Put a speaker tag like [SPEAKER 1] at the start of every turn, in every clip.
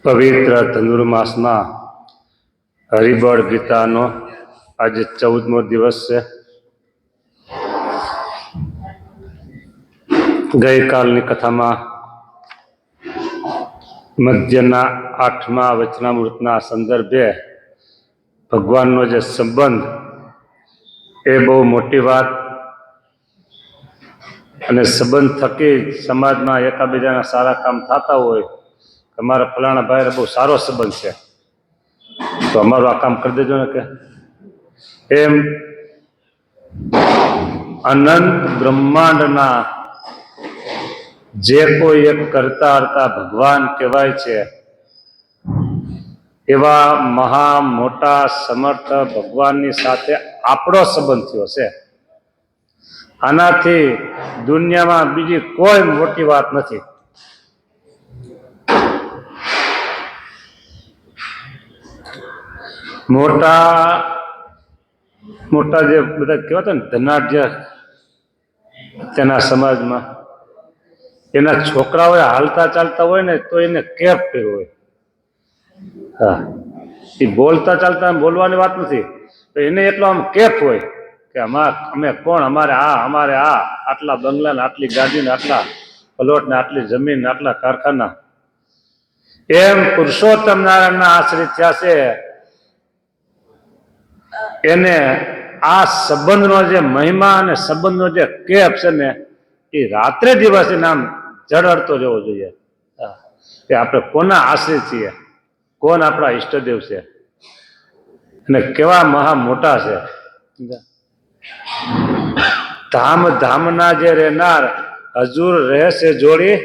[SPEAKER 1] પવિત્ર ધનુર્માસમાં હરિબળ ગીતાનો આજે 14મો દિવસ છે. ગઈકાલની કથામાં મધ્યના 8મા વચનામૃતના સંદર્ભે ભગવાનનો જે સંબંધ એ બહુ મોટી વાત, અને સંબંધ થકી સમાજમાં એકાબીજાના સારા કામ થતા હોય. અમારા ફલાણા ભાઈ બહુ સારો સંબંધ છે તો અમારું આ કામ કરી દેજો ને. કે એમ અનંત બ્રહ્માંડના જે કોઈ એક કરતા હરતા ભગવાન કહેવાય છે, એવા મહા મોટા સમર્થ ભગવાનની સાથે આપણો સંબંધ થયો છે. આનાથી દુનિયામાં બીજી કોઈ મોટી વાત નથી. મોટા જે બધા કહેવાતા ને ધનાઢ્ય તેના સમાજમાં, એના છોકરાઓ હાલતા ચાલતા હોય ને તો એને કેપ કર્યો હોય. હા, એ બોલતા ચાલતા બોલવાની વાત નથી, તો એને એટલો આમ કેપ હોય કે અમે કોણ, અમારે આટલા બંગલા ને આટલી ગાડી ને આટલા પ્લોટ ને આટલી જમીન ને આટલા કારખાના. એમ પુરુષોત્તમ નારાયણના આશ્રિત થયા છે. એને આ સંબંધનો જે મહિમા અને સંબંધનો જે કેપ છે ને, એ રાત્રે દિવસે નામ ઝળહળતો રહેવો જોઈએ. કે આપણે કોના આશ્રિત છીએ, કોણ આપણા ઈષ્ટદેવ છે અને કેવા મહા મોટા છે. ધામ ધામના જે રહેનાર હજુર રહેશે જોડી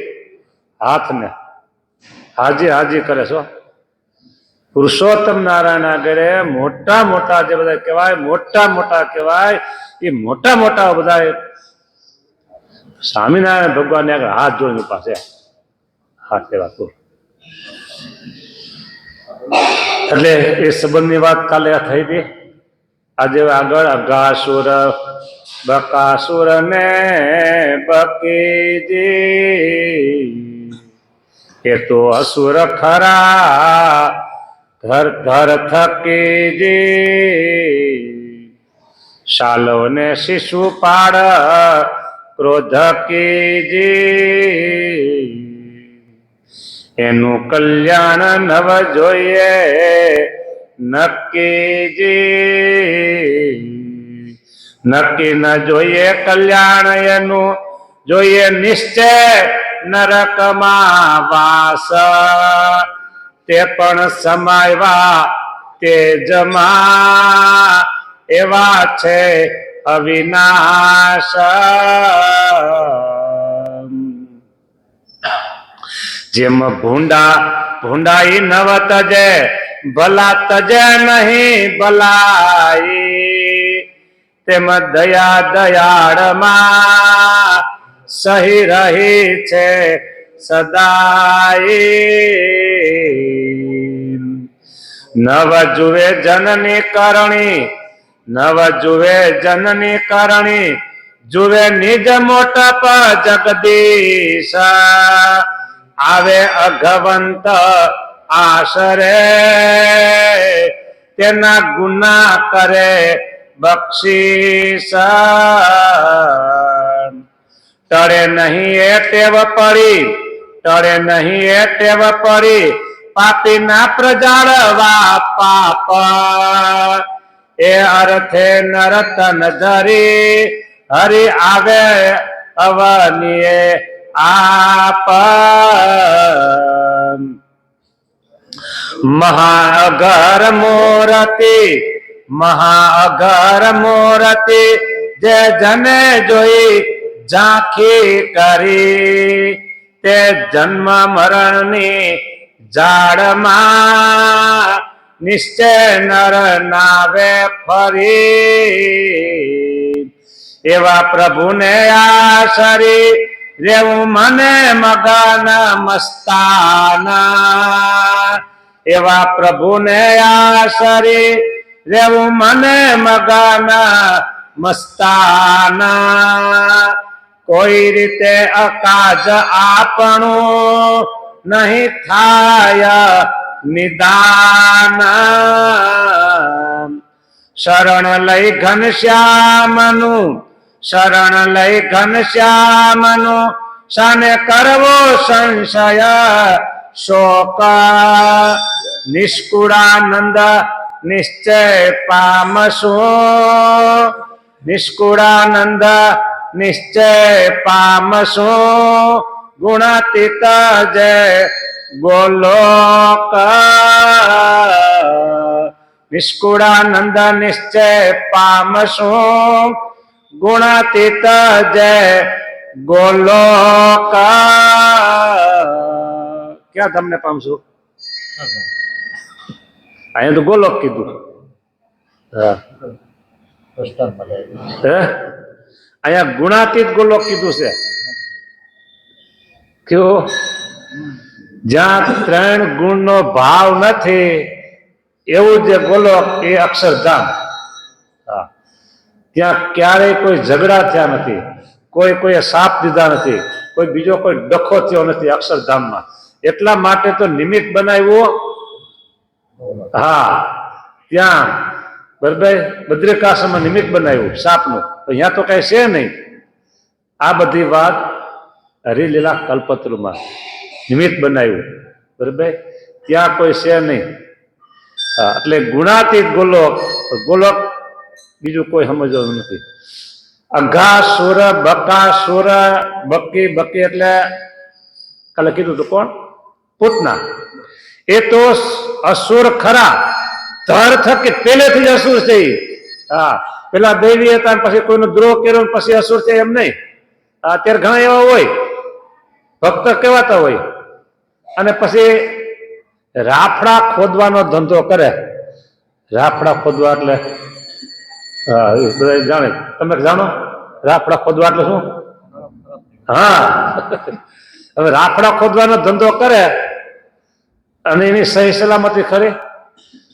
[SPEAKER 1] હાથને, હાજી હાજી કરે છો. પુરુષોત્તમ નારાયણ આગળ મોટા મોટા જે બધા કહેવાય, મોટા મોટા કહેવાય, એ મોટા મોટા બધા સ્વામિનારાયણ ભગવાન આગળ હાથ જોડીને પાસે હાથ લેવા. એટલે એ સંબંધની વાત કાલે થઈ હતી. આજે આગળ અઘાસુર બકાસુર ને બકીજી, એ તો અસુર ખરા ધર ધર થકીજી, શાલવ ને શિશુપાળ ક્રોધ કીજી, એનું કલ્યાણ નવ જોઈએ નક્કીજી, નક્કી ન જોઈએ કલ્યાણ એનું જોઈએ નિશ્ચય નરકમાં વાસ, તે પણ સમાયવા તેજમાં એવા છે અવિનાશ. જેમ ભૂંડાઈ નવ તજે ભલા તજે નહીં ભલાઈ, તેમ દયા દયાળમાં સહી રહી છે સદાઈ. નવ જુએ જનની કરણી, નવ જુએ જનની કરણી, જુએ નિજ મોટપ જગદીશ, આવે અઘવંત આશરે તેના ગુના કરે બક્ષીસ. ટળે નહીં એ ટેવ પડી, ટળે નહીં એ ટેવ પડી, પાપી ના પ્રજાળવા પાપ, એ અર્થે નરતન ધરી હરિ આવે અવનીએ આપ. મહાઅઘર મૂર્તિ, મહાઅઘર મૂર્તિ, જે જને જોઈ ઝાંખી કરી, તે જન્મ મરણની ઝાડમાં નિશ્ચય નર નાવે ફરી. એવા પ્રભુને આશરી રેવું મને મગન મસ્તાના, એવા પ્રભુને આશરી રેવું મને મગન મસ્તાના. કોઈ રીતે અકાજ આપણું નહીં થાય નિદાન શરણ લઈ ઘનશ્યામનું શરણ લઈ ઘનશ્યામનું શાને કરવો સંશય શોક નિષ્કુળાનંદ નિશ્ચય પામશું નિષ્કુળાનંદ નિશ્ચય પામશું ગુણાતીત જય ગોલોક નિષ્કુળાનંદ નિશ્ચય પામશું ગુણાતીત જય ગોલોક ક્યાં તમને પામશું અહીંયા તો ગોલોક કીધું અહીંયા ગુણાતીત ગોલોક કીધું છે કયો જ્યાં 3 ગુણનો ભાવ નથી એવું જે ગોલોક એ અક્ષરધામ ત્યાં ક્યારેય કોઈ ઝઘડા થયા નથી કોઈએ સાપ દીધા નથી કોઈ બીજો કોઈ ડખો થયો નથી અક્ષરધામમાં એટલા માટે તો નિમિત્ત બનાવ્યો હા ત્યાં બરાબર બદ્રિકાશ્રમમાં નિમિત્ત બનાવ્યું સાપનું તો અહીંયા તો કઈ છે નહીં આ બધી વાત હરિલીલા કલ્પતરુમાં નિમિત્ત બનાવ્યું બરાબર ત્યાં કોઈ છે નહીં એટલે ગુણાતીત ગોલોક ગોલોક બીજું કોઈ સમજવાનું નથી અઘાસુર બકાસુર બકી બકી એટલે કાલે કીધું તો કોણ પૂતના એ તો અસુર ખરા ધર થકી પહેલેથી જ અસુર છે હા પેલા દૈવી હતા પછી કોઈનો દ્રોહ કર્યો પછી અસુર છે એમ નહીં અત્યારે ઘણા એવા હોય ભક્ત કહેવાતા હોય અને પછી રાફડા ખોદવાનો ધંધો કરે રાફડા ખોદવા એટલે હા એ બધા જાણે તમે જાણો રાફડા ખોદવા એટલે શું હા હવે રાફડા ખોદવાનો ધંધો કરે અને એની સહી સલામતી ખરી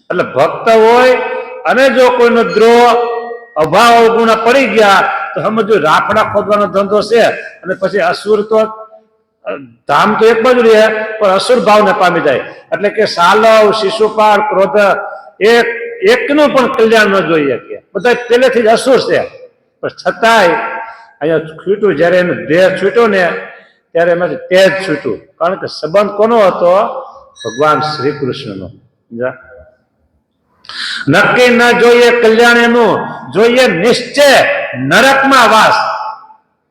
[SPEAKER 1] એટલે ભક્ત હોય અને જો કોઈનો દ્રોહ અભાવ અવગુણ પડી ગયા તો સમજો રાફડા ખોદવાનો ધંધો છે અને પછી અસુર તો ધામ તો એક બાજુ રહે પણ અસુર ભાવને પામી જાય એટલે કે સાલવ શિશુપાળ ક્રોધ એકનું પણ કલ્યાણ ન જોઈએ કે બધા પહેલેથી જ અસુર છે પણ છતાંય અહીંયા છૂટ્યું જયારે એનો દેહ છૂટ્યો ને ત્યારે એમાંથી તેજ છૂટ્યું કારણ કે સંબંધ કોનો હતો ભગવાન શ્રી કૃષ્ણનો નક્કી ન જોઈએ કલ્યાણ એનું જોઈએ નિશ્ચય નરકમાં વાસ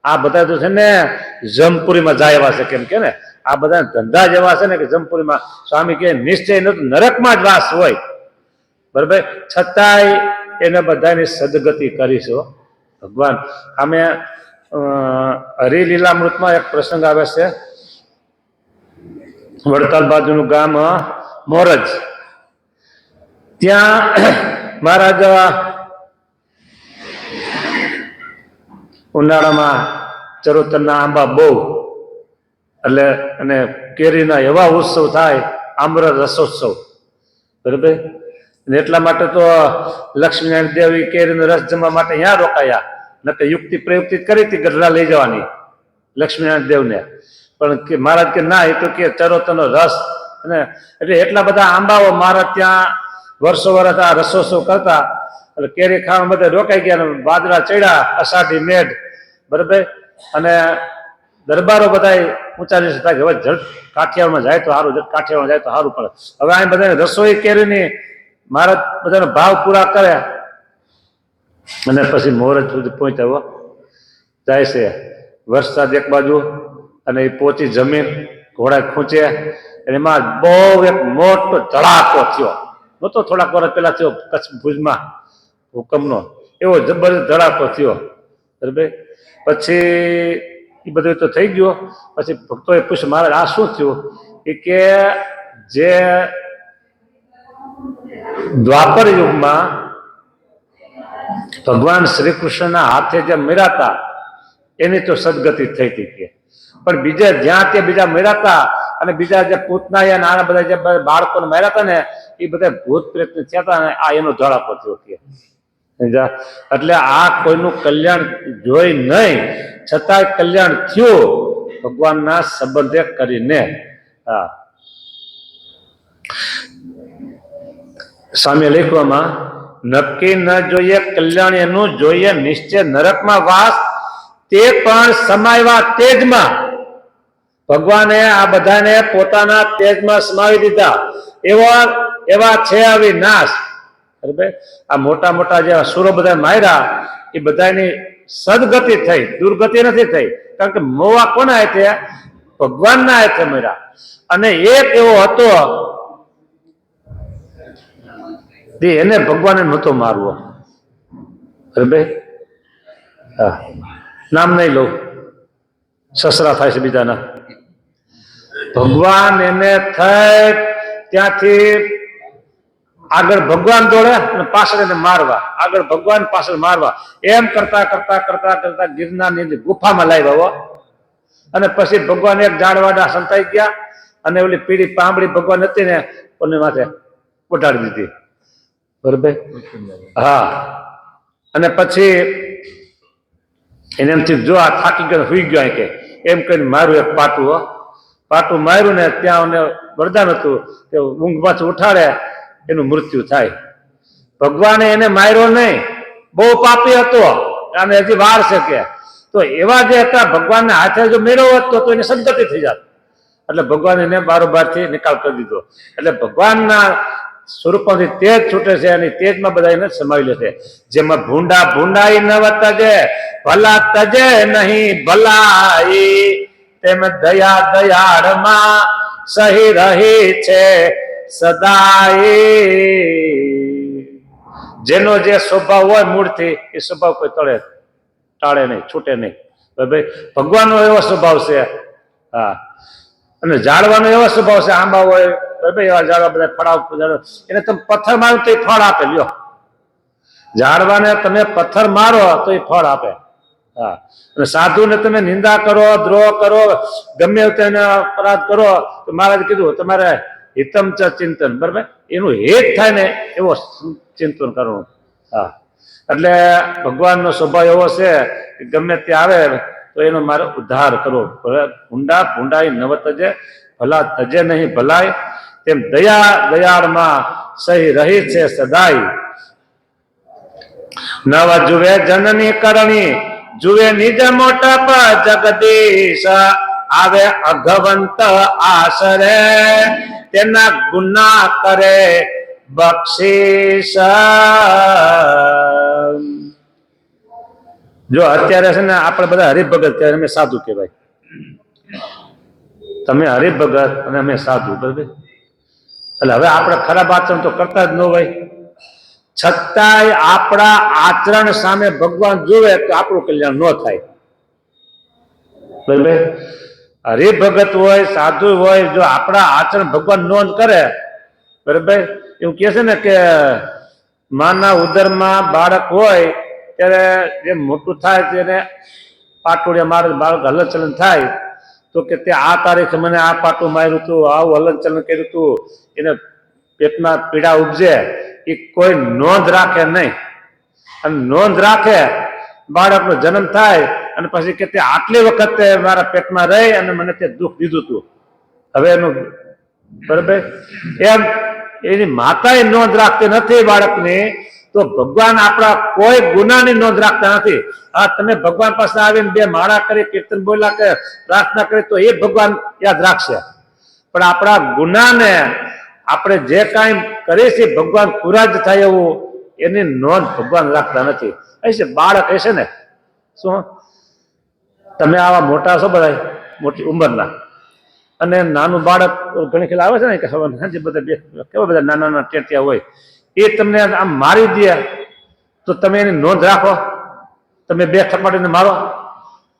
[SPEAKER 1] આ બધા તો છે ને જમપુરીમાં જાય એવા છે કેમ કે ને આ બધા ધંધા જેવા છે ને કે જમપુરીમાં સ્વામી કે નિશ્ચય નરકમાં જ વાસ હોય બરાબર છતાંય એને બધાની સદગતિ કરીશું ભગવાન અમે હરિલીલામૃતમાં એક પ્રસંગ આવે છે વડતાલ બાજુનું ગામ મોરજ ત્યાં મહારાજ ઉનાળામાં ચરોતરના આંબા બહુ એટલે અને કેરીના એવા ઉત્સવ થાય આમ્ર રસોત્સવ બરાબર એટલા માટે તો લક્ષ્મીનારાયણ દેવી કેરીનો રસ જમવા માટે અહીંયા રોકાયા નકે યુક્તિ પ્રયુક્તિ કરી હતી ગઢડા લઈ જવાની લક્ષ્મીનારાયણ દેવને પણ કે મહારાજ કે ના એ તો કે ચરોતરનો રસ અને એટલે એટલા બધા આંબાઓ મહારાજ ત્યાં વર્ષો વર્ષ આ રસોત્સવ કરતા એટલે કેરી ખાવા બધા રોકાઈ ગયા અને વાદળા ચડ્યા અષાઢી મેઘ બરાબર અને દરબારો બધા ઊંચા નીચે થાય કે હવે જળ કાઠિયાવાડમાં જાય તો સારું જળ કાઠિયાવાડમાં જાય તો સારું પડે હવે અહીં બધાને રસોઈ કેરીની મહારાજ બધાનો ભાવ પૂરા કરે અને પછી મોરજ સુધી પહોંચ્યા જાય છે વરસાદ એક બાજુ અને એ પોચી જમીન ઘોડા ખૂંચે એમાં બહુ એક મોટો ધડાકો થયો નહોતો થોડાક વર્ષ પહેલા થયો કચ્છ ભુજમાં ભૂકંપનો એવો જબરદસ્ત ધડાકો થયો બરાબર પછી એ બધું તો થઈ ગયો પછી ભક્તોએ પૂછ્યું મહારાજ આ શું થયું એ કે જે દ્વાપર યુગમાં ભગવાન શ્રી કૃષ્ણના હાથે જે મેરાતા એની તો સદગતિ થઈ હતી કે પણ બીજા જ્યાં ત્યાં બીજા મેરાતા અને બીજા જે પૂતના નાના બધા જે બાળકોને માર્યા હતા ને એ બધા ભૂત પ્રેત થયા હતા ને આ એનો ધડાકો થયો કે એટલે આ કોઈનું કલ્યાણ જોઈ નહીં છતાંય કલ્યાણ થયું ભગવાનના સંબંધે કરીને હા, સામે લખવામાં નક્કી ન જોઈએ કલ્યાણ એનું જોઈએ નિશ્ચય નરકમાં વાસ તે પણ સમાયવા તેજમાં. ભગવાને આ બધાને પોતાના તેજમાં સમાવી દીધા. એવા છે અવિનાશ. બરાબર, આ મોટા મોટા જે અસુરો બધા માર્યા એ બધાની સદગતિ થઈ, દુર્ગતિ નથી થઈ. કારણ કે મોવા કોના હાથે? ભગવાનના હાથે માર્યા. અને એક એવો હતો એને ભગવાને નહોતો મારવો. બરાબર, હા, નામ નહીં લઉં, સસરા થાય છે બીજાના. ભગવાન એને થઈ ત્યાંથી આગળ ભગવાન દોડે અને પાછળ એને મારવા, આગળ ભગવાન પાછળ મારવા, એમ કરતા કરતા કરતા કરતા ગિરનારની ગુફામાં લાવ્યા. અને પછી ભગવાન એક ઝાડવાડા સંતાઈ ગયા અને ઓલી પીળી પાંબડી ભગવાન હતી ને ઓને માથે ઉઠાડી દીધી. બરોબર, હા. અને પછી એને એમથી જો આ થાકી ગયો સુઈ ગયો કે એમ કહીને મારું એક પાટું માર્યું ને ત્યાં વરદાન હતું કે ઊંઘ પાછું ઉઠાડે એનું મૃત્યુ થાય. ભગવાને એને માર્યો નહીં, બહુ પાપી હતો અને હજી વાર છે કે. તો એવા જે હતા ભગવાનને હાથે જો મેળવ્યો હોત તો એને સદગતિ થઈ જાત. એટલે ભગવાન એને બારોબારથી નિકાલ કરી દીધો. એટલે ભગવાનના સ્વરૂપમાંથી તેજ છૂટે છે અને તેજમાં બધા એને સમાવી લે છે. જેમાં ભૂંડાઈ ન તજે ભલા તજે નહીં ભલાઈ, તેમ દયા દયાળમાં સહી રહી છે સદાય. જેનો જે સ્વભાવ હોય મૂળથી એ સ્વભાવ કોઈ ટાળે નહીં, છૂટે નહીં. ભગવાનનો એવો સ્વભાવ છે. હા, અને ઝાડવાનો એવો સ્વભાવ છે. આંબા હોય એવા ઝાડવા બધા ફળાવ એને તમે પથ્થર મારો તો એ ફળ આપે. લ્યો, ઝાડવાને તમે પથ્થર મારો તો એ ફળ આપે. હા, અને સાધુને તમે નિંદા કરો, દ્રોહ કરો, ગમે તેને અપરાધ કરો તો મહારાજ કીધું તમારે હિતમ ચ ચિંતન. બરાબર, એનું હિત થાય ને એવો ચિંતન કરવું. હા, એટલે ભગવાનનો સ્વભાવ એવો છે કે ગમે તે આવે તો એનો મારે ઉદ્ધાર કરવો. ભૂંડાઈ નવ તજે ભલા તજે નહીં ભલાય, તેમ દયાળમાં સહી રહી છે સદાય. નવ જુએ જનની કરણી, જુએ નિજ મોટપ જગદીશ, આવે અઘવંત આશરે તેના ગુના કરે બક્ષીસ. જો અત્યારે છે ને આપણે બધા હરિભગત ત્યારે અમે સાધુ કહેવાય. તમે હરિભગત અને અમે સાધુ. બરાબર, એટલે હવે આપણે ખરાબ આચરણ તો કરતા જ ન હોય, છતાંય આપણા આચરણ સામે ભગવાન જોવે તો આપણું કલ્યાણ ન થાય. બરાબર, હરિભગત હોય, સાધુ હોય, જો આપણા આચરણ ભગવાન નોંધ કરે. બરાબર, એવું કહે છે ને કે માના ઉદરમાં બાળક હોય ત્યારે જે મોટું થાય તેને પાટોડિયા મારે બાળક હલનચલન થાય તો કે તે આ તારીખે મને આ પાટું માર્યું હતું, આવું હલનચલન કર્યું હતું, એને પેટમાં પીડા ઉપજે, એ કોઈ નોંધ રાખે નહીં. અને નોંધ રાખે બાળકનો જન્મ થાય અને પછી કે તે આટલી વખત મારા પેટમાં રહી અને મને તે દુઃખ દીધું હતું. હવે એનું બરાબર એમ એની માતાએ નોંધ રાખતી નથી બાળકની, તો ભગવાન આપણા કોઈ ગુનાની નોંધ રાખતા નથી. હા, તમે ભગવાન પાસે આવીને બે માળા કરી, કીર્તન બોલ્યા કે પ્રાર્થના કરી તો એ ભગવાન યાદ રાખશે. પણ આપણા ગુનાને આપણે જે કાંઈ કરીએ છીએ ભગવાન ખુરાજ થાય એવું એની નોંધ ભગવાન રાખતા નથી. હશે બાળક હશે ને શું તમે આવા મોટા છો બધા મોટી ઉંમરના, અને નાનું બાળક ઘણી ખેલ આવે છે ને કે સાંજે બધા કેવા બધા નાના નાના ટેટિયા હોય, એ તમને આમ મારી દે તો તમે એની નોંધ રાખો? તમે બે થપાટીને મારો?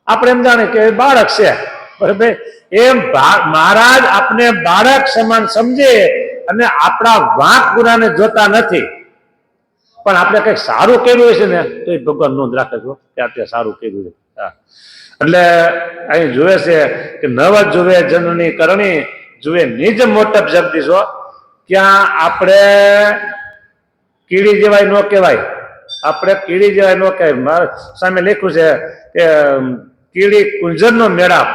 [SPEAKER 1] આપણે એમ જાણે કે બાળક છે. બરાબર, એમ મહારાજ આપણે બાળક સમાન સમજે અને આપણા વાંક ગુનાને જોતા નથી. પણ આપણે કંઈક સારું કર્યું છે ને તો એ ભગવાન નોંધ રાખે છો કે આપણે સારું કર્યું છે. હા, એટલે અહીં જોવે છે કે નવ જુએ જનની કરણી, જુએ નિજ મોટપ જગદીશો. ક્યાં આપણે કીડી જેવાય ન કહેવાય, આપણે કીડી જેવાય ન કહેવાય. મારા સામે લખ્યું છે કે કીડી કુંજરનો મેળાપ.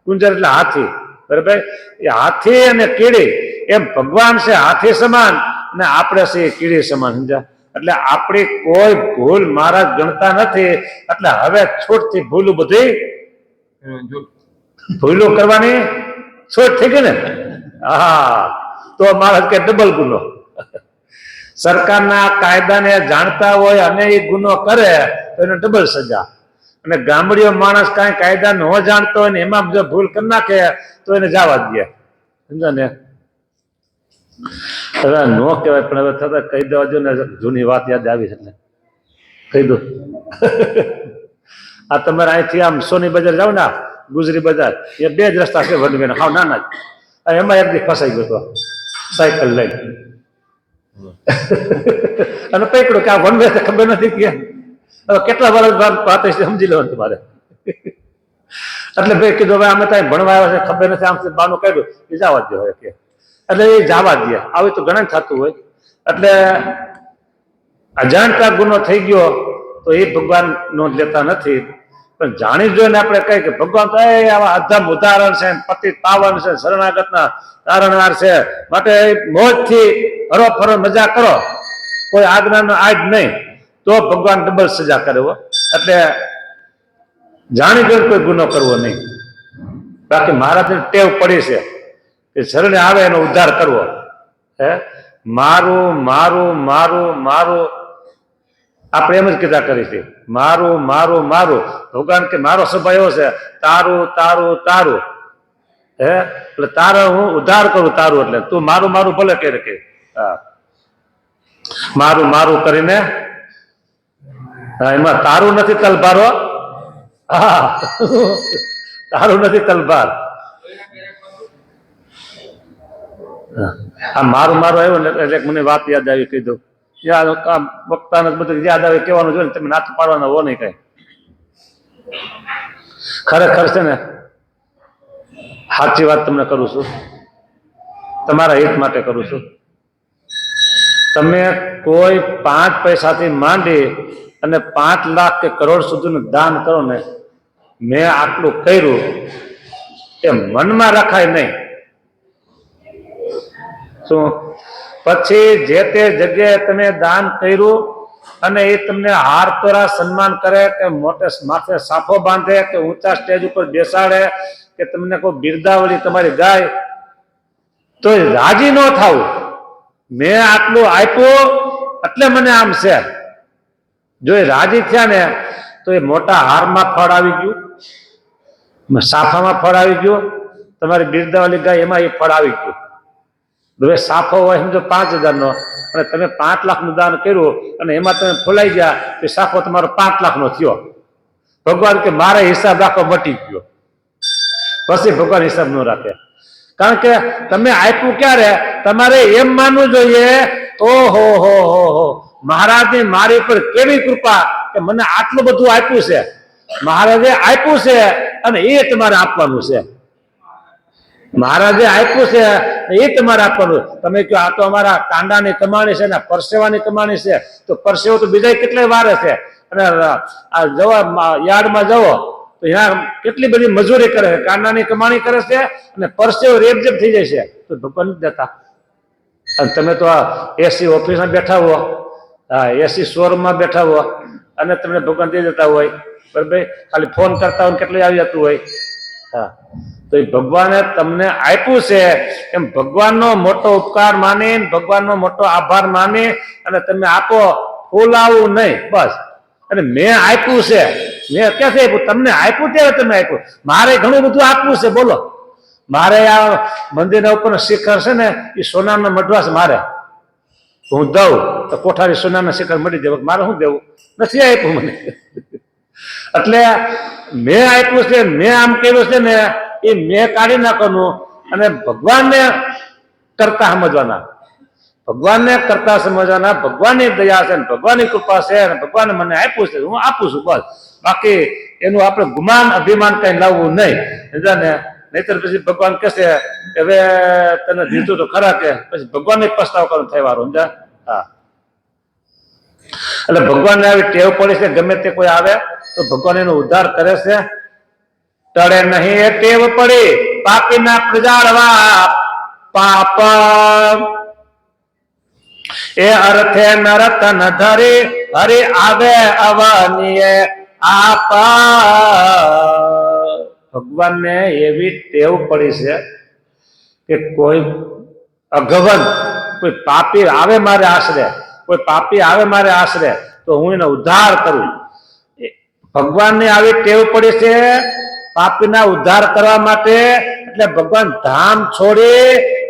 [SPEAKER 1] કુંજર એટલે હાથી. બરાબર. એ હાથી અને કીડી એમ ભગવાન છે હાથી સમાન અને આપણે છે કીડી સમાન, સમજ્યા? એટલે આપણી કોઈ ભૂલ મહારાજ ગણતા નથી. એટલે હવે છૂટથી ભૂલું બધી ભૂલું કરવાની છૂટ થઈ ગઈ ને. હા, તો મહારાજ કે ડબલ ગુનો. સરકારના કાયદાને જાણતા હોય અને એ ગુનો કરે તો એને ડબલ સજા. અને ગામડીઓ માણસ કાંઈ કાયદા ન જાણતો હોય ને એમાં જો ભૂલ કરી નાખે તો એને જવા દે, સમજા ને. હવે નો કહેવાય પણ હવે થતા કહી દેવા જો ને, જૂની વાત યાદ આવી છે એટલે કહી દો. આ તમારે અહીંથી આમ સોની બજાર જાવ ને, ગુજરી બજાર, એ બે જ રસ્તા છે વડવેના, હાવ નાના જ. એમાં એક દી ફસાઈ ગયો હતો સાયકલ લઈને અને પકડ્યું કે આ વન વે ખબર નથી કે હવે કેટલા વર્ષ વાત સમજી લેવાનું તમારે. એટલે ભાઈ કીધું હવે અમે ત્યાં ભણવા આવ્યા છે, ખબર નથી, આમ બાનું કાઢ્યું એ જવા દે હવે કે. એટલે એ જવા દે. આવું તો ઘણા થતું હોય. એટલે અજાણતા ગુનો થઈ ગયો તો એ ભગવાન નોંધ લેતા નથી. પણ જાણી જોઈને આપણે કહીએ કે ભગવાન તો આવા અધમ ઉદાહરણ છે, પતિત પાવન છે, શરણાગતના તારણહાર છે, માટે મોજથી હરો ફરો મજા કરો, કોઈ આજ્ઞાનો આજ નહીં, તો ભગવાન ડબલ સજા કરે. એટલે જાણી જોઈને કોઈ ગુનો કરવો નહીં. બાકી મહારાજને ટેવ પડી છે કે શરણે આવે એનો ઉદ્ધાર કરવો. હે મારું મારું મારું મારું આપણે એમ જ કીધા કરી છે, મારું મારું મારું. ભગવાન કે મારો સ્વભાવ એવો છે, તારું તારું તારું. હે એટલે તારો હું ઉદ્ધાર કરું તારું. એટલે તું મારું મારું ભલે કે કે હા મારું મારું કરીને એમાં તારું નથી તલભારો. હા તારું નથી તલભાર. આ મારું મારું આવ્યું ને એટલે મને વાત યાદ આવી, કહી દઉં. વક્તાને બધું યાદ આવે કહેવાનું જોઈએ ને, તમે નાથ પાડવાના હો નહીં કઈ. ખરેખર છે ને, સાચી વાત તમને કરું છું, તમારા હિત માટે કરું છું. તમે કોઈ 5 પૈસાથી માંડી અને 5 લાખ કે કરોડ સુધીનું દાન કરો ને, મેં આટલું કર્યું એ મનમાં રખાય નહીં. શું પછી જે તે જગ્યાએ તમે દાન કર્યું અને એ તમને હાર તોરા સન્માન કરે કે મોટે માથે સાફો બાંધે કે ઊંચા સ્ટેજ ઉપર બેસાડે કે તમને કોઈ બિરદાવલી તમારી ગાય, તો રાજી ન થાવું. મેં આટલું આપ્યું એટલે મને આમ છે. જો એ રાજી થયા ને તો એ મોટા હારમાં ફળ આવી ગયું, સાફામાં ફળ આવી ગયું, તમારી બિરદાવલી ગાય એમાં એ ફળ આવી ગયું. હવે સાફો હોય સમજો 5000 નો અને તમે 5 લાખનું દાન કર્યું અને એમાં તમે ફોલાઈ ગયા તો સાફો તમારો 5 લાખનો થયો. ભગવાન કે મારે હિસાબ રાખો મટી ગયો. પછી ભગવાન હિસાબ ન રાખે. કારણ કે તમે આપ્યું ક્યારે, તમારે એમ માનવું જોઈએ, ઓહો હો હો હો મહારાજની મારી પર કેવી કૃપા કે મને આટલું બધું આપ્યું છે. મહારાજે આપ્યું છે અને એ તમારે આપવાનું છે. મહારાજે આપ્યું છે એ તમારે આપવાનું. તમે કહો આ તો અમારા કાંડાની કમાણી છે ને પરસેવાની કમાણી છે, તો પરસેવો તો બીજા કેટલાય વારે છે. અને આ જવા યાર્ડમાં જવો તો ત્યાં કેટલી બધી મજૂરી કરે છે, કાંડાની કમાણી કરે છે અને પરસેવો રેબજેબ થઈ જાય છે, તો ભગવાન નથી દેતા. અને તમે તો આ એસી ઓફિસમાં બેઠા હો, હા એસી શોરૂમમાં બેઠા હો અને તમને ભગવાન દઈ દેતા હોય, બરાબર. ખાલી ફોન કરતા હોય કેટલું આવી જતું હોય. હા તો એ ભગવાને તમને આપ્યું છે એમ ભગવાનનો મોટો ઉપકાર માની, ભગવાનનો મોટો આભાર માની અને તમે આપો, ફૂલાવું નહીં બસ. અને મેં આપ્યું છે, મેં ક્યાંથી આપ્યું, તમને આપ્યું ત્યારે તમે આપ્યું. મારે ઘણું બધું આપવું છે, બોલો. મારે આ મંદિરના ઉપર શિખર છે ને એ સોનાનો મઢવા છે. મારે હું દઉં તો કોઠારી સોનાના શિખર મળી જાય, મારે શું દેવું, નથી આપ્યું મને. એટલે મેં આપ્યું છે, મેં આમ કર્યું છે ને એ મેં કાઢી નાખવાનું અને ભગવાનને કરતા સમજવાના, ભગવાનને કરતા સમજવાના. ભગવાનની દયા છે, ભગવાનની કૃપા છે અને ભગવાને મને આપ્યું છે, હું આપું છું બસ. બાકી એનું આપણે ગુમાન અભિમાન કઈ લાવવું નહીં, ને નહીતર પછી ભગવાન કહેશે કે હવે તને દીધું તો ખરા, કે પછી ભગવાનને પસ્તાવ કરવાનો થાય વારો. સમજા? હા એટલે ભગવાનને આવી ટેવ પડી છે, ગમે તે કોઈ આવે તો ભગવાન એનો ઉદ્ધાર કરે છે, ટળે નહીં એ ટેવ પડી. પાપીના પ્રજાળવા પાપ એ અર્થે નરતન ધરી હરિ આવે અવનીએ આપ ભગવાનને એવી ટેવ પડી છે કે કોઈ અગવન કોઈ પાપી આવે મારે આશરે, કોઈ પાપી આવે મારે આશરે તો હું એનો ઉદ્ધાર કરું. ભગવાનને આવી ટેવ પડી છે પાપીના ઉદ્ધાર કરવા માટે. એટલે ભગવાન ધામ છોડી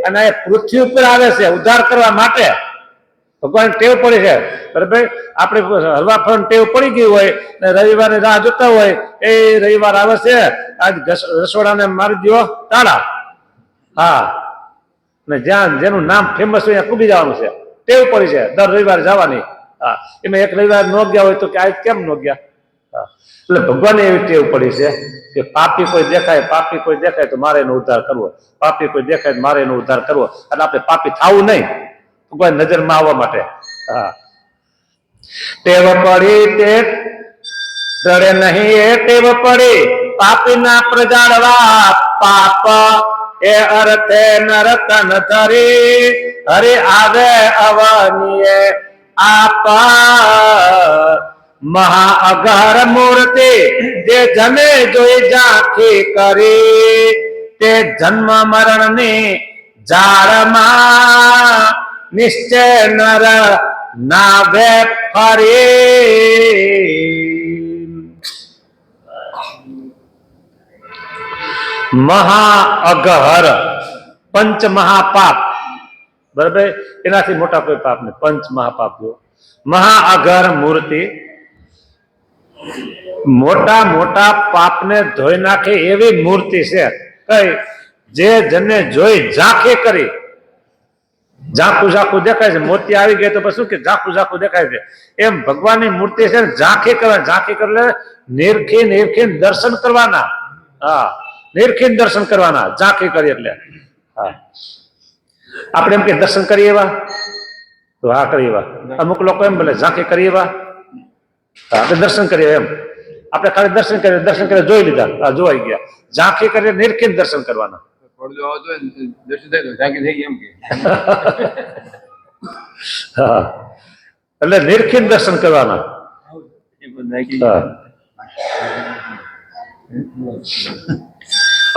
[SPEAKER 1] અને પૃથ્વી ઉપર આવે છે ઉદ્ધાર કરવા માટે. ભગવાન ટેવ પડી છે બરાબર. આપણે હરવા ફરવાની ટેવ પડી ગઈ હોય ને રવિવારે રાહ જોતા હોય એ રવિવાર આવે છે આજ રસોડાને મારી દો તાળા. હા, ને જ્યાં જેનું નામ ફેમસ હોય ત્યાં કૂદી જવાનું છે. ટેવ પડી છે દર રવિવારે જવાની. હા, એમાં એક રવિવાર ન ગયા હોય તો કે આજ કેમ ન ગયા. એટલે ભગવાનને એવી ટેવ પડી છે કે પાપી કોઈ દેખાય, પાપી કોઈ દેખાય તો મારે એનો ઉદ્ધાર કરવો, પાપી કોઈ દેખાય મારે એનો ઉદ્ધાર કરવો. એટલે આપણે પાપી થવું નહીં ભગવાન નજરમાં આવવા માટે. હા, ટેવ પડી તે ડરે નહીં એ ટેવ પડી પાપીના પ્રજાળવા પાપ એ અર્થે નરતન ધરી હરિ આવે અવનીએ આપ મહા અઘર મૂર્તિ જે જને જોઈ ઝાંખી કરી તે જન્મ મરણની જાળમાં નિશ્ચય નર નાવે ફરી. મહા અઘર પંચ મહાપાપ બરાબર. એનાથી મોટા કોઈ પાપ નહીં. પંચ મહાપાપ જો મહા અઘર મૂર્તિ મોટા મોટા પાપને ધોઈ નાખે એવી મૂર્તિ છે કઈ જે જને જોઈ ઝાંખી કરી. ઝાંખું ઝાંખું દેખાય છે. મોતી આવી ગઈ તો પછી શું કે ઝાંખું ઝાંખું દેખાય છે એમ ભગવાનની મૂર્તિ છે ને ઝાંખી કરવાની. ઝાંખી કરે નિરખી નિરખી દર્શન કરવાના. હા, નિરખી દર્શન કરવાના ઝાંખી કરી એટલે. હા, આપણે એમ કે દર્શન કરીએ એવા તો હા કરીએ એવા. અમુક લોકો એમ બોલે ઝાંખી કરીએ એવા. આપણે દર્શન કરીએ એમ. આપણે ખાલી દર્શન કરીએ, દર્શન કરી જોઈ લીધા, હા જોવાઈ ગયા. ઝાંખી કરીને નિરખી દર્શન કરવાના. હા, એટલે નિરખી દર્શન કરવાના.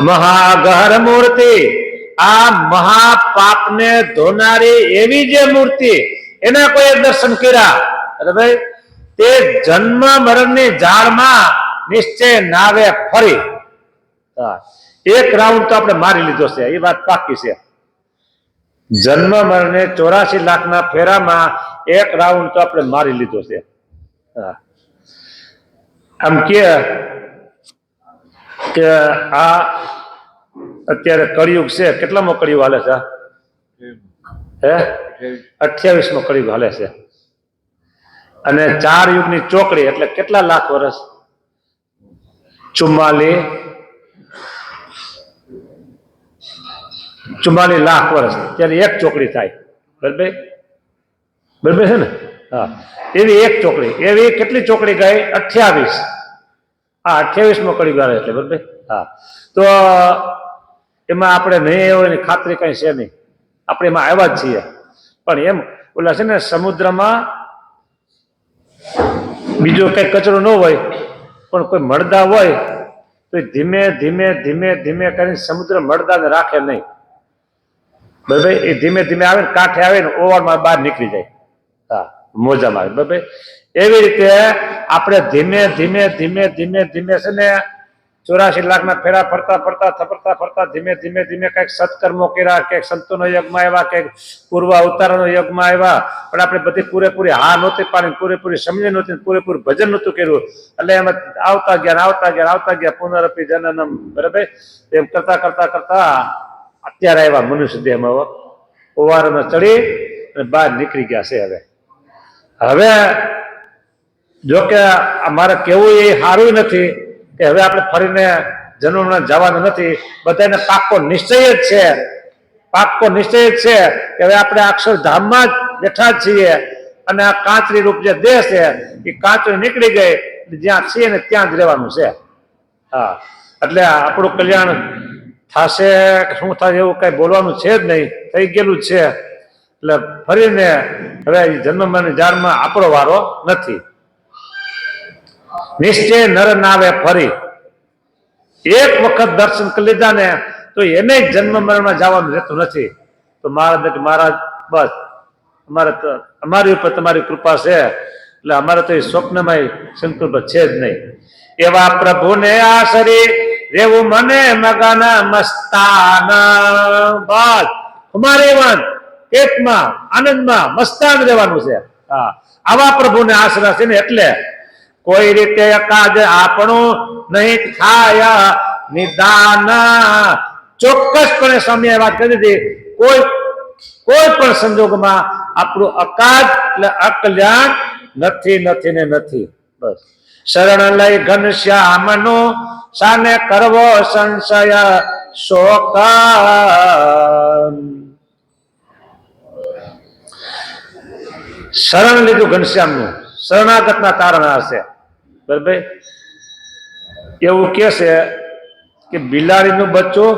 [SPEAKER 1] મહાગહર મૂર્તિ આ મહાપાપને ધોનારી એવી જે મૂર્તિ એના કોઈ દર્શન કર્યા અરે ભાઈ તે જન્મ મરણની ઝાડમાં નિશ્ચય નાવે ફરી. એક રાઉન્ડ તો આપણે મારી લીધો છે એ વાત પાકી છે. જન્મ મરણે 84 લાખના ફેરામાં એક રાઉન્ડ તો આપણે મારી લીધો છે. આમ કે આ અત્યારે કળિયુગ છે. કેટલામો કળિયુગ હાલે છે? હે 28મો કળિયુગ હાલે છે. અને 4 યુગની ચોકડી એટલે કેટલા લાખ વર્ષ? 44 લાખ વર્ષ. ત્યારે એક ચોકડી થાય. બરાબર બરાબર છે ને? હા, એવી એક ચોકડી. એવી કેટલી ચોકડી ગઈ? 28. હા, 28મો કળિયુગ આવે એટલે બરાબર. હા, તો એમાં આપણે નહીં હોય એની ખાતરી કઈ છે નહીં. આપણે એમાં આવ્યા જ છીએ. પણ એમ ઓલા છે ને સમુદ્રમાં બીજો કઈ કચરો ન હોય પણ કોઈ મળદા હોય તો ધીમે ધીમે ધીમે ધીમે કરીને સમુદ્ર મળદાને રાખે નહીં. બરાબર. એ ધીમે ધીમે આવે ને કાંઠે આવે ને ઓવરમાં બહાર નીકળી જાય. હા, મોજામાં આવે. બરાબર. એવી રીતે આપણે ધીમે ધીમે ધીમે ધીમે ધીમે છે ને 84 લાખના ફેરા ફરતા ફરતા થપરતા ફરતા ધીમે ધીમે ધીમે કંઈક સત્કર્મો કર્યા, કંઈક સંતોનો યજ્ઞમાં આવ્યા, કંઈક પૂર્વ અવતારોનો યજ્ઞમાં આવ્યા. પણ આપણે બધી પૂરેપૂરી હા નહોતી પાડી, પૂરેપૂરી સમજી નહોતી, પૂરેપૂરું ભજન નહોતું કર્યું. એટલે એમાં આવતા ગયા પુનરપી જનનમ. બરાબર. એમ કરતા કરતા કરતા અત્યારે આવ્યા મનુષ્ય દેહમાં. ઓવારમાં ચડી અને બહાર નીકળી ગયા છે. હવે જોકે અમારે કેવું એ સારું નથી કે હવે આપણે ફરીને જન્મમાં જવાનું નથી. બધાને પાક્કો નિશ્ચય જ છે. પાક્કો નિશ્ચય જ છે કે હવે આપણે અક્ષરધામમાં જ બેઠા છીએ. અને આ કાંચરી રૂપ જે દેહ છે એ કાંચરી નીકળી ગઈ, જ્યાં છીએ ને ત્યાં જ રહેવાનું છે. હા, એટલે આપણું કલ્યાણ થશે કે શું થશે એવું કઈ બોલવાનું છે જ નહીં, થઈ ગયેલું જ છે. એટલે ફરીને હવે જન્મ મરણની જાળમાં આપણો વારો નથી. નિશ્ચય નર નાવે ફરી. એક વખત દર્શન કરી લીધા ને તો એને જન્મ મરણમાં જવાનું રહેતું નથી. તો મહારાજ બસ અમારી ઉપર તમારી કૃપા છે, એટલે અમારે તો એ સ્વપ્નમાં સંકલ્પ છે જ નહીં. એવા પ્રભુને આ શરીર રેવું મને મગન મસ્તાન. બસ અમારે પેટમાં આનંદમાં મસ્તાન રહેવાનું છે. હા, આવા પ્રભુને આશરા છે ને એટલે કોઈ રીતે કાજ આપણું નહીં થાય નિદાન. ચોક્કસપણે સ્વામીએ વાત કરી દીધી, કોઈ પણ સંજોગમાં આપણું અકાજ એટલે અકલ્યાણ નથી નથી ને નથી. બસ શરણ લઈ ઘનશ્યામનો સાને કરવો સંશય શોક. શરણ લીધું ઘનશ્યામનું, શરણાગતના તારણ હશે. બરાબર, એવું કે છે કે બિલાડીનું બચ્ચું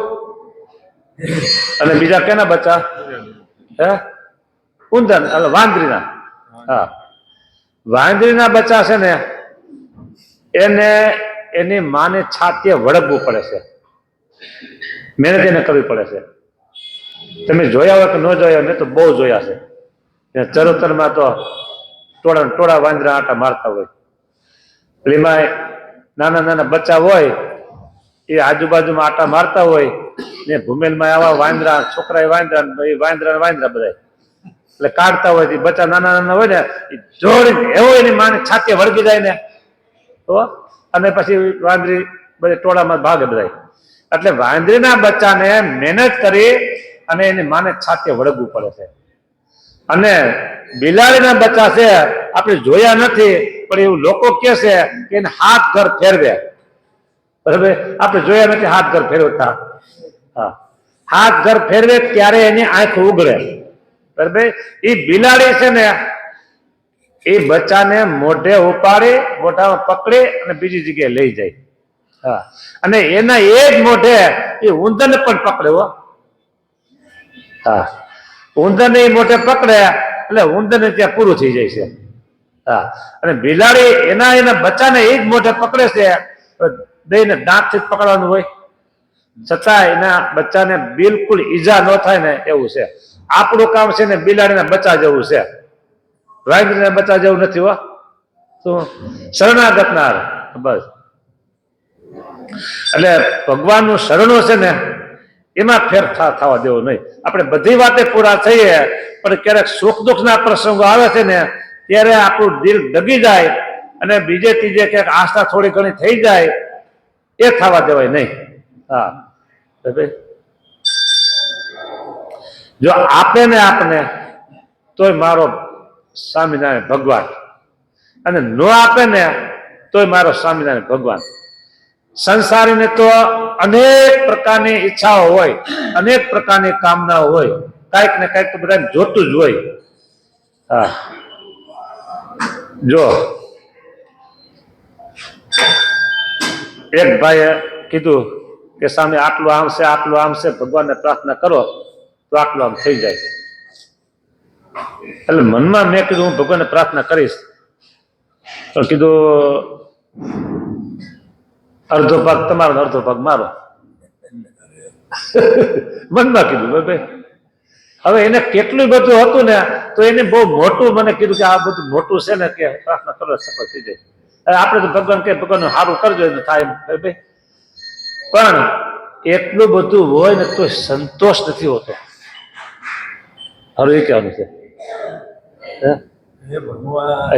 [SPEAKER 1] અને બીજા કેના બચ્ચા? હે, ઉંદર, વાંદરીના. હા, વાંદરીના બચ્ચા છે ને એને એની માને છાતીએ વળગવું પડે છે, મહેનત એને કરવી પડે છે. તમે જોયા હોય કે ન જોયા? મેં તો બહુ જોયા છે. ચરોતરમાં તો ટોળા વાંદરા આટા મારતા હોય. એમાં નાના નાના બચ્ચા હોય એ આજુબાજુમાં આટા મારતા હોય ને ભૂમેલમાં આવા વાંદરા, છોકરા વાંદરા બધા એટલે કાઢતા હોય. બચ્ચા નાના નાના હોય ને જોડીને એવો એની માને છાતીએ વળગી જાય ને તો, અને પછી વાંદરી બધી ટોળામાં ભાગે બધા. એટલે વાંદરીના બચ્ચાને મહેનત કરી અને એની માને છાતીએ વળગવું પડે છે. અને બિલાડીના બચ્ચા છે આપણે જોયા નથી, પણ એવું લોકો કે છે કે એને હાથ ઘર ફેરવે. બરાબર, આપણે જોયા નથી હાથ ઘર ફેરવતા. હા, હાથ ઘર ફેરવે ત્યારે એની આંખ ઉઘડે. બરાબર, એ બિલાડી છે ને એ બચ્ચાને મોઢે ઉપાડી મોઢામાં પકડી અને બીજી જગ્યાએ લઈ જાય. હા, અને એના એ જ મોઢે એ ઉંદરને પણ પકડે. હા, ઉંદરને એ મોઢે પકડે એટલે ઉંદરને ત્યાં પૂરું થઈ જાય છે. હા, અને બિલાડી એના બચ્ચાને એ જ મોઢે પકડે છે. દઈને દાંતથી જ પકડવાનું હોય છતાં એના બચ્ચાને બિલકુલ ઈજા ન થાય ને એવું છે. આપણું કામ છે ને બિલાડીના બચ્ચા જેવું છે, વાંદરીના બચ્ચા જેવું નથી. હો, શું શરણાગતનાર. બસ એટલે ભગવાનનું શરણો છે ને એમાં ફેર થવા દેવો નહીં. આપણે બધી વાતે પૂરા થઈએ, પણ ક્યારેક સુખ દુઃખના પ્રસંગો આવે છે ને ત્યારે આપણું દિલ ડગી જાય અને બીજે ત્રીજે ક્યાંક આસ્થા થોડી ઘણી થઈ જાય, એ થવા દેવાય નહીં. હા, જો આપે ને આપને તોય મારો સ્વામિનારાયણ ભગવાન, અને ન આપે ને તોય મારો સ્વામિનારાયણ ભગવાન. સંસારીને તો અનેક પ્રકારની ઈચ્છાઓ હોય, અનેક પ્રકારની કામનાઓ હોય, કાંઈક ને કાંઈક તો બધાને જોતું જ હોય. હા, જો એક ભાઈએ કીધું કે સામે આટલું આમ છે, ભગવાનને પ્રાર્થના કરો તો આટલું આમ થઈ જાય. એટલે મનમાં મેં કીધું હું ભગવાનને પ્રાર્થના કરીશ, તો કીધું અડધો ભાગ તમારો અડધો ભાગ મારો. મનમાં કીધું. ભાઈ હવે એને કેટલું બધું હતું ને તો એને બહુ મોટું મને કીધું કે આ બધું મોટું છે ને કે પ્રાર્થના કરો સફળ થઈ જાય. આપણે તો ભગવાન કે ભગવાન સારું કરજો એટલે થાય. પણ એટલું બધું હોય ને તો સંતોષ નથી હોતો. હારું એ કહેવાનું છે.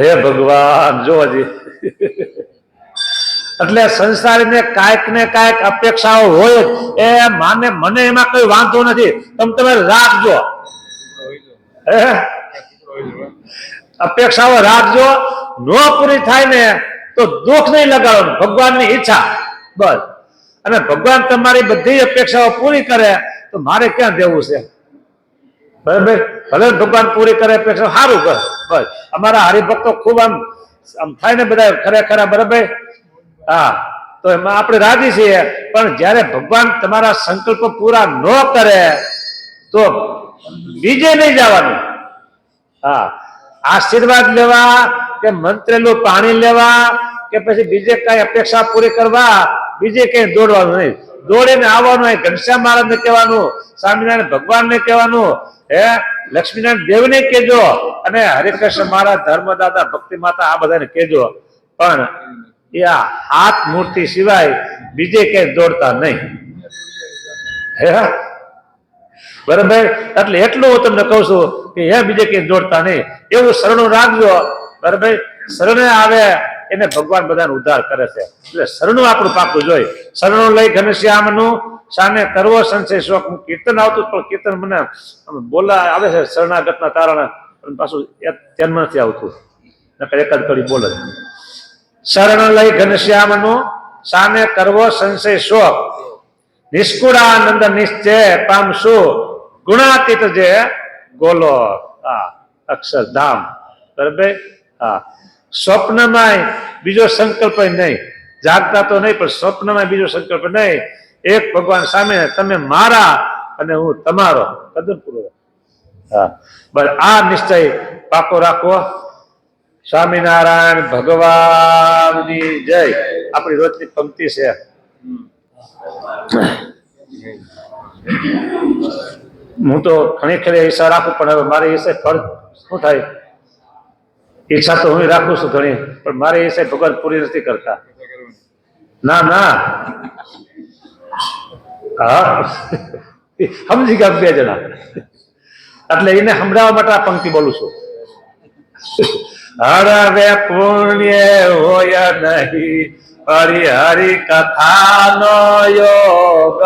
[SPEAKER 1] હે ભગવાન જો હજી એટલે સંસારીને કાંઈક ને કાંઈક અપેક્ષાઓ હોય એ મને એમાં કઈ વાંધો નથી, તમે રાખજો. અપેક્ષાઓ રાખજો, ન પૂરી થાય ને તો દુઃખ નહીં લગાડવાનું, ભગવાનની ઈચ્છા. બસ, અને ભગવાન તમારી બધી અપેક્ષાઓ પૂરી કરે તો મારે ક્યાં દેવું છે? બરાબર, ભલે ભગવાન પૂરી કરે અપેક્ષા સારું કરે. બસ, અમારા હરિભક્તો ખૂબ આમ થાય ને બધા ખરેખર. બરાબર, હા, તો એમાં આપણે રાજી છીએ, પણ જ્યારે ભગવાન તમારા સંકલ્પ પૂરા ન કરે તો બીજે નહીં જવાનું. હા, આશીર્વાદ લેવા કે મંત્રેલું પાણી લેવા કે પછી બીજે કઈ અપેક્ષા પૂરી કરવા બીજે કઈ દોડવાનું નહીં. દોડીને આવવાનું, ઘનશ્યામ મહારાજને કહેવાનું, સ્વામિનારાયણ ભગવાનને કહેવાનું, હે લક્ષ્મીનારાયણ દેવને કહેજો, અને હરિકૃષ્ણ મહારાજ, ધર્મદાદા, ભક્તિ માતા આ બધાને કહેજો. પણ એ આ હાથ મૂર્તિ સિવાય બીજે ક્યાંય દોડતા નહીં. હે બરાબર? એટલે એટલું હું તમને કહું છું કે હે બીજે ક્યાંય દોડતા નહીં. એવું શરણું રાખજો. બરાબર? શરણે આવે એને ભગવાન બધાને ઉદ્ધાર કરે છે. એટલે શરણું આપણું પાકું જોઈ. શરણું લઈ ઘનશ્યામનું સાને કરવો સંશય શોક. કીર્તન આવતું, પણ કીર્તન મને બોલા આવે છે શરણાગતના તારણે, પણ પાછું ધ્યાનમાં નથી આવતું. એકાદ કડી બોલે. શરણ લઈ ઘનશ્યામનું સાને કરવો સંશય શોક. નિષ્કુળાનંદ નિશ્ચય પામશું ગુણાતીત જે ગોલો. હા, અક્ષરધામ. બરાબર? હા, સ્વપ્નમાં બીજો સંકલ્પ નહીં, જાગતા તો નહીં પણ સ્વપ્નમાં બીજો સંકલ્પ નહીં. એક ભગવાન સામે તમે મારા અને હું તમારો. કદમ પૂરો. હા, બસ આ નિશ્ચય પાકો રાખો. સ્વામિનારાયણ ભગવાનની જય. આપણી રોજની પંક્તિ છે. હું તો ઘણી ખરી ઈચ્છા રાખું, પણ હવે મારી ઈચ્છા ફળ શું થાય? ઈચ્છા તો હું રાખું છું ઘણી, પણ મારી ઈચ્છા ભગવાન પૂરી નથી કરતા. ના ના, હા સમજી ગયા બે જણા, એટલે એને સંભળાવવા માટે આ પંક્તિ બોલું છું. હરવે પુણ્ય હોય નહીં હરિ હરિ કથાનો યોગ,